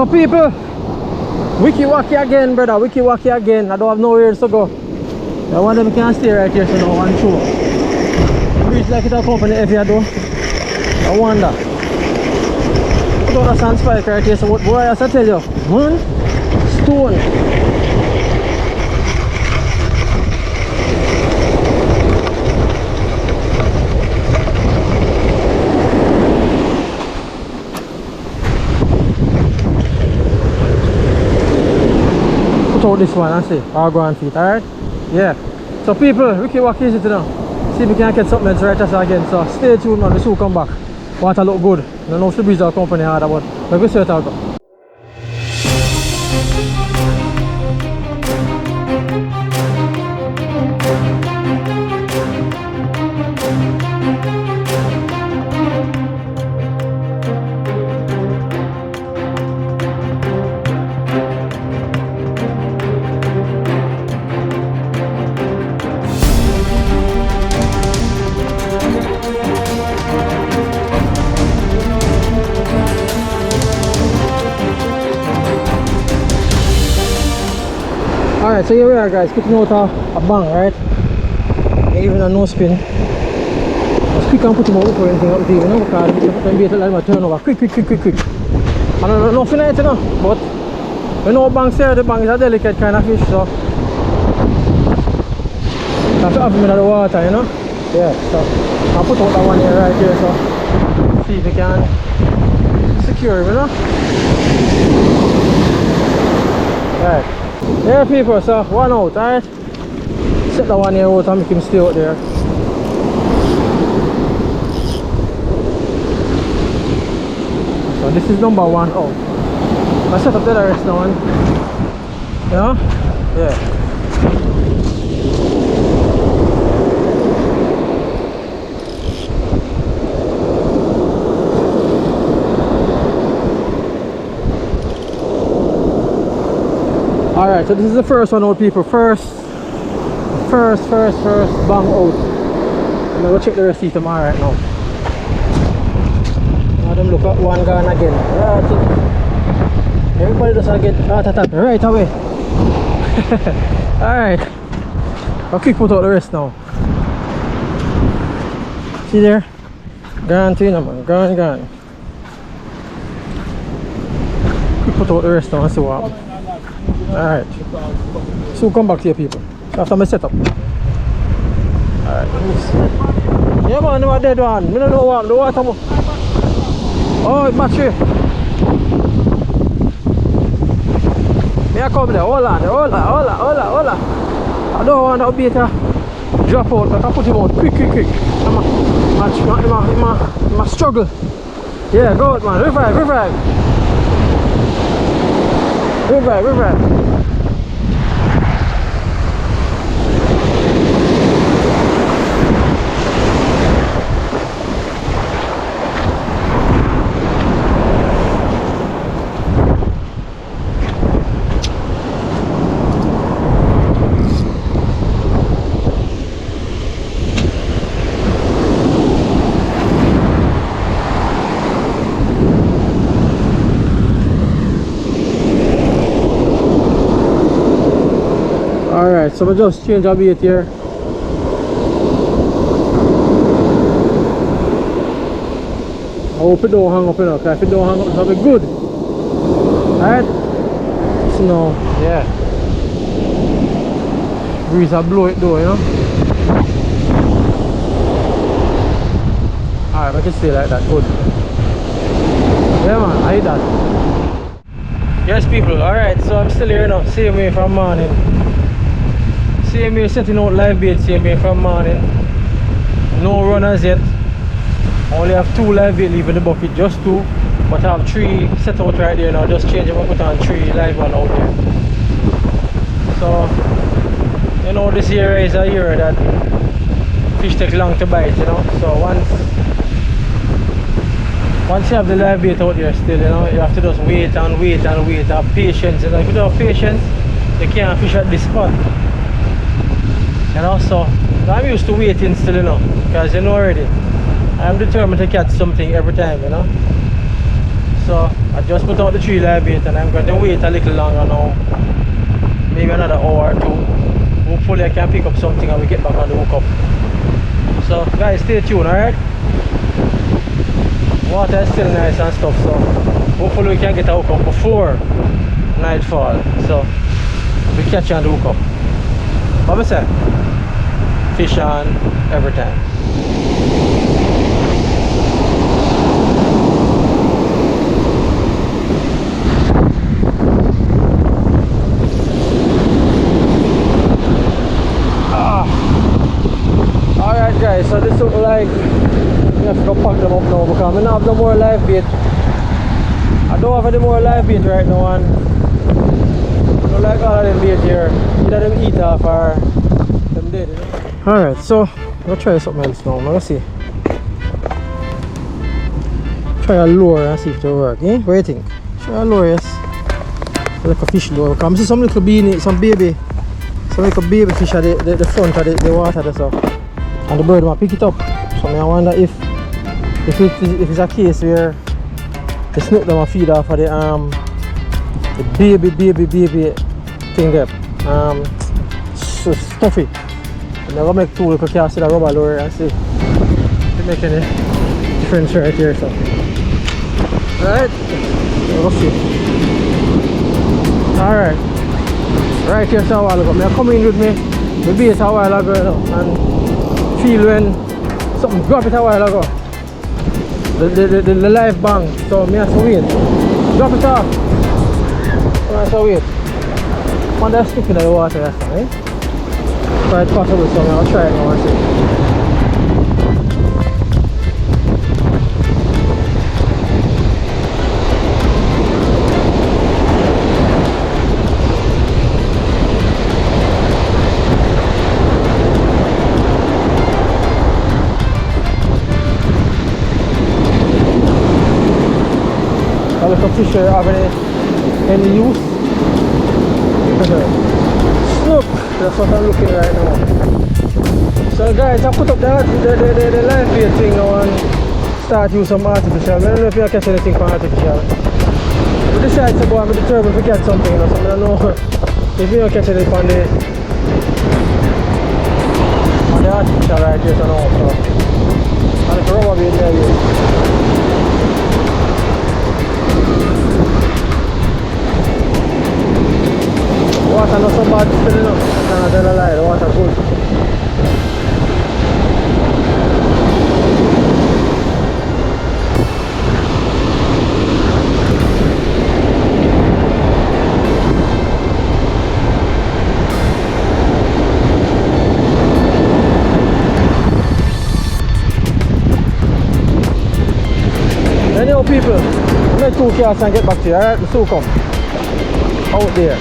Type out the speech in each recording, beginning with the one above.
So people, wiki wacky again, brother, wiki wacky again. I don't have nowhere to go. I want them can stay right here so no one through. Breeze like it a company if you do. I wonder. Put out a sand spike right here, so what boy I tell you, man, stone. Put out this one and see, Argon feet, alright? Yeah. So people, we keep walking easy now. See if we can get something else right us again. So stay tuned man, the shoe come back. Water look good. I don't know if the breeze our company hard, but we're going to see what I'll go. Alright, so here we are guys, getting out a bang, right? Even a no spin. Just quick and put him out before anything happens to you, you know, because I'm going to let him turn over. Quick. I don't know nothing yet, you know, but you know bangs here, the bang is a delicate kind of fish, so you have to have him in the water, you know? Yeah, so I'll put out that one here right here, so see if we can secure him, you know? Right. Yeah people, so one out, alright? Set that one here out and make him stay out there. So this is number one out. I set up the rest now, you know? Yeah. Alright, so this is the first one out people. First bang out. I'm gonna go check the rest of them right now. Now them look at one gun again. Right. Everybody does get heart attack right away. Alright. I'll quick put out the rest now. See there? Gone to you man. Gone. Quick put out the rest now and see what happens. Alright, so come back to your people after my setup. Alright, yeah man, they were dead one. I don't know what, the water. Oh, it's battery. May I come there? Hold on. I don't want that bait drop out, but I put him out quick. I'm a struggle. Yeah, go out man, revive. Revive. Alright, so I just change a bait here. I hope it don't hang up enough, because if it don't hang up, it'll be good. Alright? So now, yeah. Breeze will blow it though, you know? Alright, I can stay like that, good. Yeah man, I hate that. Yes people, alright, so I'm still here now, same way from morning. Same way setting out live bait, same way from morning. No runners yet. Only have 2 live bait leaving the bucket, just 2. But I have 3 set out right there now. Just change them and put on 3 live one out there. So, you know, this year is a year that fish take long to bite, you know. So once you have the live bait out there still, you know, you have to just wait, have patience. You know, if you don't have patience, you can't fish at this spot. You know, so I'm used to waiting still, you know, because you know already I'm determined to catch something every time, you know. So I just just put out the 3 live bait and I'm going to wait a little longer now. Maybe another hour or 2. Hopefully I can pick up something and we get back on the hookup. So guys, stay tuned, alright? Water is still nice and stuff, so hopefully we can get a hookup before nightfall. So we catch you on the hookup. What I say? Fish on every time. Alright guys, so this look like we have to go pack them up now because I don't have no more live bait. I don't have any more live bait right now, and I don't like all of them bait here. Either them eat off or them dead, you know? Alright, so I'll try something else now. Let's see. Try a lure and see if it will work. Eh? What do you think? Try a lure, yes. Like a fish lure. Because I see some little beanie, some little baby fish at the front of the water there, so. And the bird might pick it up. So I wonder if it's a case where the snook them feed off of the baby thing there. So stuffy. And I'm gonna make 2 little casts with a rubber lure and see if it make any difference right here. So alright, we'll see. Alright. Right here so a while ago. I come in with me bait a while ago, you know, and feel when something drop it a while ago. The live bang. So I have to wait. Drop it off. I have to wait. Man, they're sticking in the water, right? Quite possible, so I'll try it now and see. Fish have any use? Snook, that's what I'm looking right now. So guys, I put up the live bait thing now and start using some artificial. I don't know if you catch anything from artificial. We decided to go and be determined to get something, you know, so I don't know if you don't catch anything on the artificial right here, so no. So and if a rubber bait there, yeah. Water not so bad still, you know. I can't tell a lie, the water good. Anyhow people, make 2 casts and get back to you, alright? The soon come. Out there.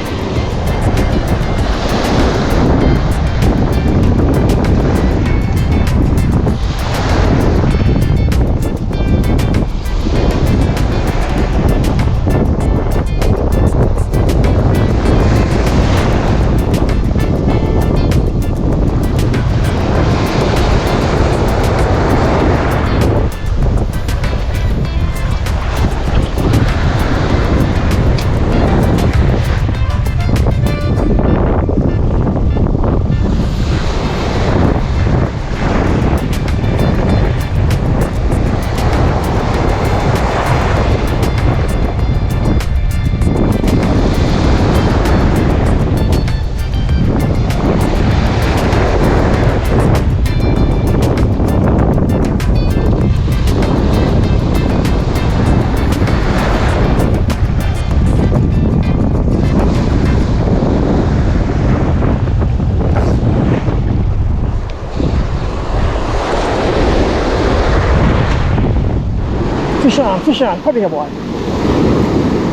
Fish on, come here boy.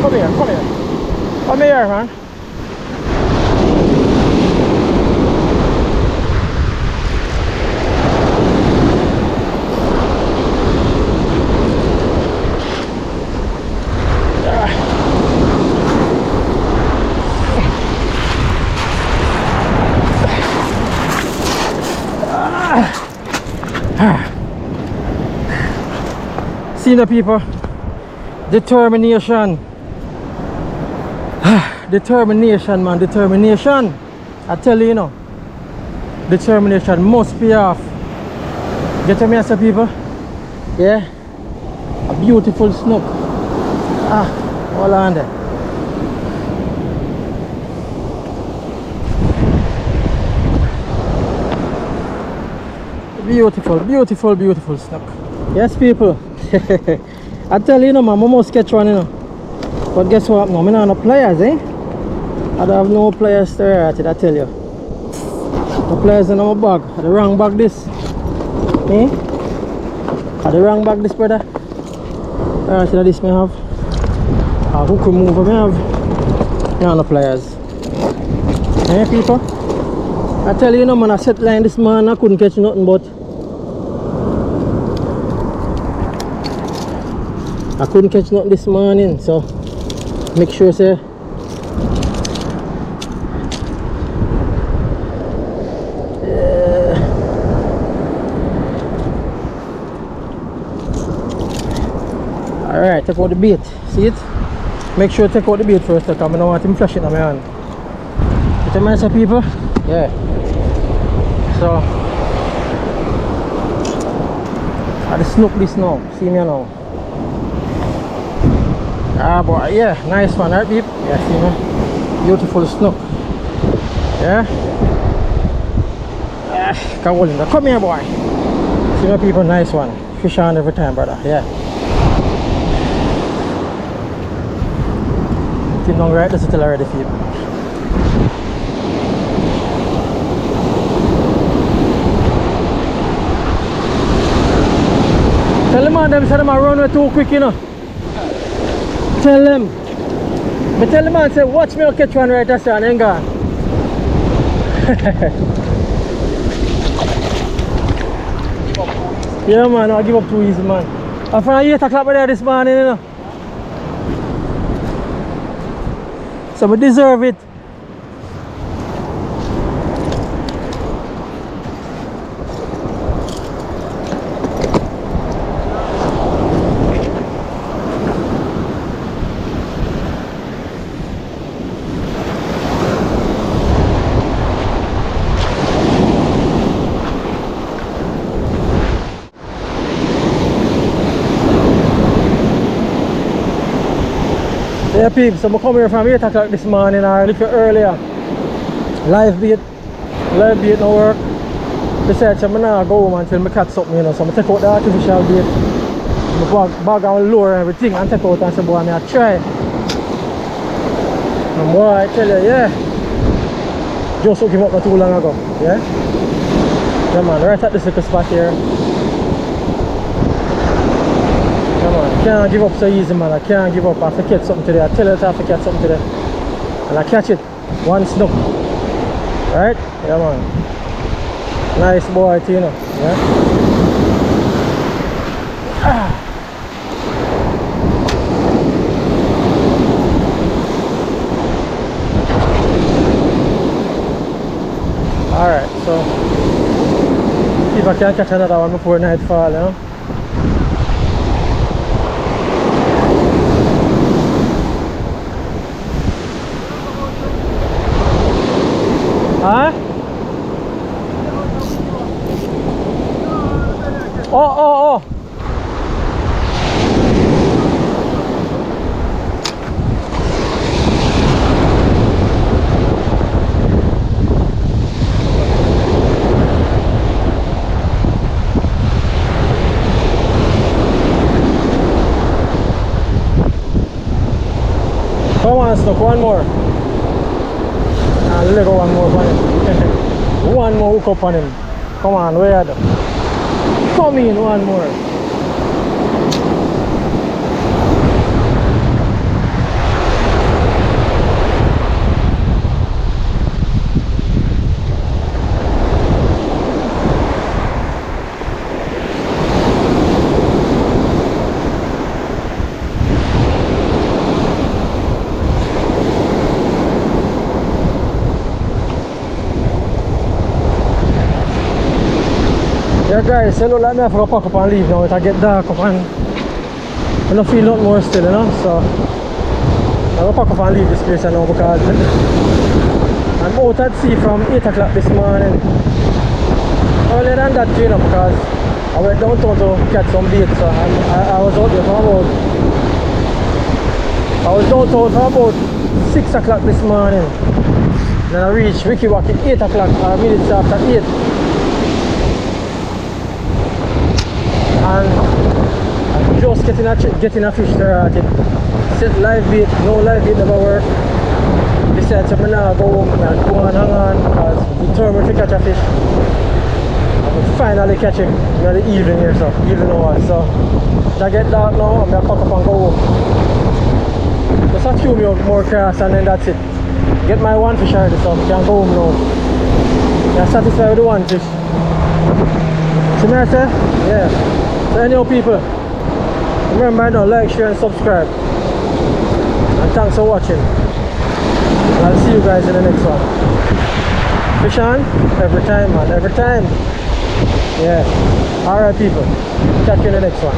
Come here. Come here, man. See the people, determination Determination, man, determination. I tell you, you know, determination must pay off. Get me, answer, people? Yeah, a beautiful snook. Hold on there. Beautiful, beautiful, beautiful snook. Yes, people. I tell you, man, I must catch one, you know. But guess what? No, I don't have no pliers, eh? I don't have no pliers to right it, I tell you. The pliers in my bag. The wrong bag this. Eh? The wrong bag this, brother. Alright, so this may have. A hook remover may have. No pliers. Eh, people? I tell you, man, I set line this man, I couldn't catch nothing but. I couldn't catch nothing this morning, so make sure, say. Alright, take out the bait. See it? Make sure to take out the bait first, because I don't want him flashing on my hand. You tell me, say, people? Yeah. So, I just snook this now. See me now. Boy, yeah, nice one, right, beep? Yeah, see me? Beautiful snook. Yeah? Come here, boy. See me, people? Nice one. Fish on every time, brother. Yeah. Keep on right, that's still already, feed. Tell them man, them say them run way too quick, you know. Tell them. But tell the man, say, watch me, I'll catch one right there, and then gone. Yeah, man, I'll give up too easy, man. I found 8 o'clock there this morning, you know. So we deserve it. Yeah, peeps, so I come here from 8 o'clock this morning or a little earlier. Live bait no work. Besides, I'm not go home until I catch something, you know. So I take out the artificial bait, I bag and lure and everything, and take out and say, boy, I try. And boy, I tell you, yeah. Just hooked him up not too long ago, yeah. Yeah, man, right at this little spot here. I can't give up so easy, man. I can't give up. I have to catch something today. I tell you I have to catch something today. And I catch it. One snook. Right? Yeah, man. Nice boy, you know. Yeah? Alright, so see if I can catch another one before nightfall, you know. Huh? Oh. Come on, Snook, one more. Let go one more on him. One more hook up on him. Come on, where are you? Come in, one more. Yeah guys, hello, let me have to pack up and leave now. It get dark up and I don't feel a lot more still, you know, so I'm gonna pack up and leave this place now because I'm out at sea from 8 o'clock this morning. Earlier than that, you know, because I went downtown to catch some bait, so I was out there for about, I was downtown for about 6 o'clock this morning. Then I reached Wiki Waki 8 o'clock, minutes after 8. And I'm just getting a fish started. Set live bait, no live bait never work. Decided to now go home and go on hang on because I'm determined to catch a fish. I will finally catch him in the evening here, so evening hour. So I get dark now, I'm gonna pack up and go home. Just a few more casts and then that's it. Get my one fish already, so I can go home now. I'm satisfied with the one fish. See me I say? Yeah. So anyhow people, remember now, like, share and subscribe. And thanks for watching. I'll see you guys in the next one. Fish on every time, man, every time. Yeah. Alright people, catch you in the next one.